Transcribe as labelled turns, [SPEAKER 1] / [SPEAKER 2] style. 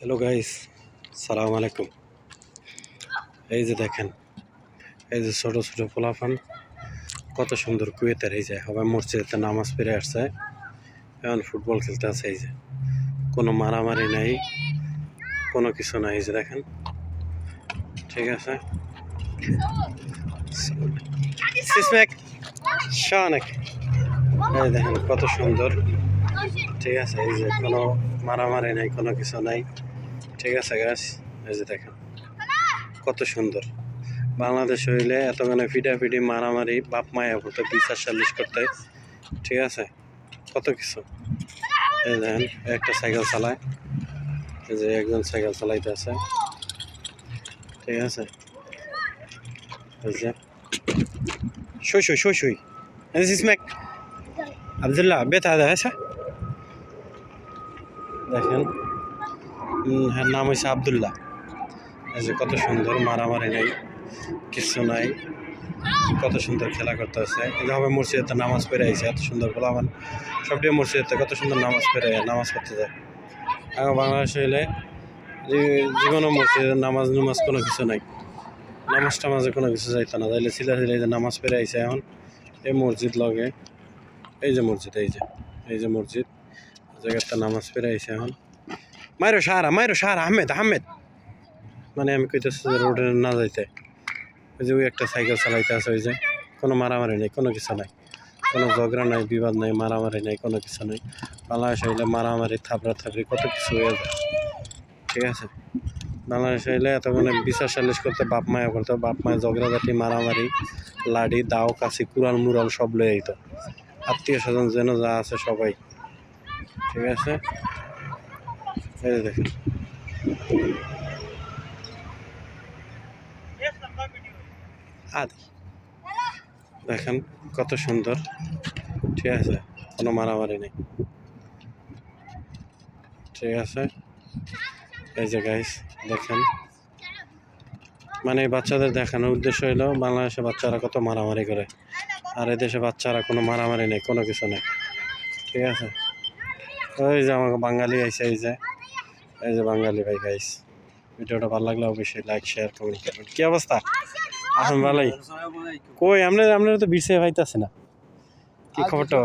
[SPEAKER 1] Hello guys, সালাম আলাইকুম। এই যে দেখেন, এই যে ছোট ছোট পোলাপান কত সুন্দর কুয়েতের এই যে সবাই মসজিদে নামাজ পড়ে আসছে, এখন ফুটবল খেলতে আছে। এই যে কোনো মারামারি নাই, কোনো কিছু নাই। এই যে দেখেন, ঠিক আছে। সিসমেক শানেক, এই দেখেন কত সুন্দর, ঠিক আছে। এই যে কোনো মারামারি নাই, কোনো কিছু নাই, ঠিক আছে গাছ। এই যে দেখেন কত সুন্দর। বাংলাদেশ হইলে এতখানে ফিটাফিটি মারামারি বাপ মায়া করতে, বিচার সালিশ করতে, ঠিক আছে, কত কিছু। এই দেখেন একটা সাইকেল চালায়, এই যে একজন সাইকেল চালাইতে আছে, ঠিক আছে। এই যে শুই শুই শুই শুই ইসমেক আবদুল্লাহ বেতা আছে, দেখেন হ্যাঁ, নাম হয়েছে আবদুল্লাহ। এই যে কত সুন্দর, মারামারি নেই, কিছু নাই, কত সুন্দর খেলা করতে আছে। এইভাবে মসজিদে নামাজ পড়ে আইছে, এত সুন্দর বলা আমার সবটি মসজিদে কত সুন্দর নামাজ পড়ে নামাজ পড়তে যায়। এখন বাংলাদেশ হইলে জীবনও মসজিদে নামাজ নুমাজ কোনো কিছু নাই, নামাজ টামাজে কোনো কিছু যাইতো না, যাইলে ছিলা ছিলা এই যে নামাজ পড়ে আইছে। এখন এই মসজিদ লগে, এই যে মসজিদ, এই যে মসজিদ জায়গাটা নামাজ পড়ে আইছে। এখন মাইরো সাহারা আহমেদ আহমেদ, মানে আমি কইতেছি যে রোডে না যাইতে। ওই যে ওই একটা সাইকেল চালাইতে আছে, ওই যে কোনো মারামারি নেই, কোনো কিছু নাই, কোনো ঝগড়া নাই, বিবাদ নাই, মারামারি নাই, কোনো কিছু নাই। বাংলাদেশ হইলে মারামারি থাপড়া থাপড়ি কত কিছু হয়ে যায়, ঠিক আছে। বাংলাদেশ হইলে এতক্ষণে বিচার সালিশ করতে বাপ মায়া করতো, বাপ মায়া ঝগড়াঝাটি মারামারি লাঠি দাও কাশি কুড়াল মুরাল সব লয়ে আইতো, আত্মীয় স্বজন যেন যা আছে সবাই, ঠিক আছে। এই যে দেখেন আদি, দেখেন কত সুন্দর, ঠিক আছে, কোনো মারামারি নেই, ঠিক আছে। এই যে গাইস দেখেন, মানে বাচ্চাদের দেখানোর উদ্দেশ্য হলো বাংলাদেশে বাচ্চারা কত মারামারি করে, আর এদেশে বাচ্চারা কোনো মারামারি নেই, কোনো কিছু নেই, ঠিক আছে। ওই যে আমাকে বাঙালি আইসে, এই যে বাঙালি ভাই। গাইস ভিডিওটা ভালো লাগলে অবশ্যই লাইক শেয়ার কমেন্ট করবেন। কি অবস্থা? এখন ভালোই। কই আপনারা তো বিছে পাইতাছে না, কি খবরটা?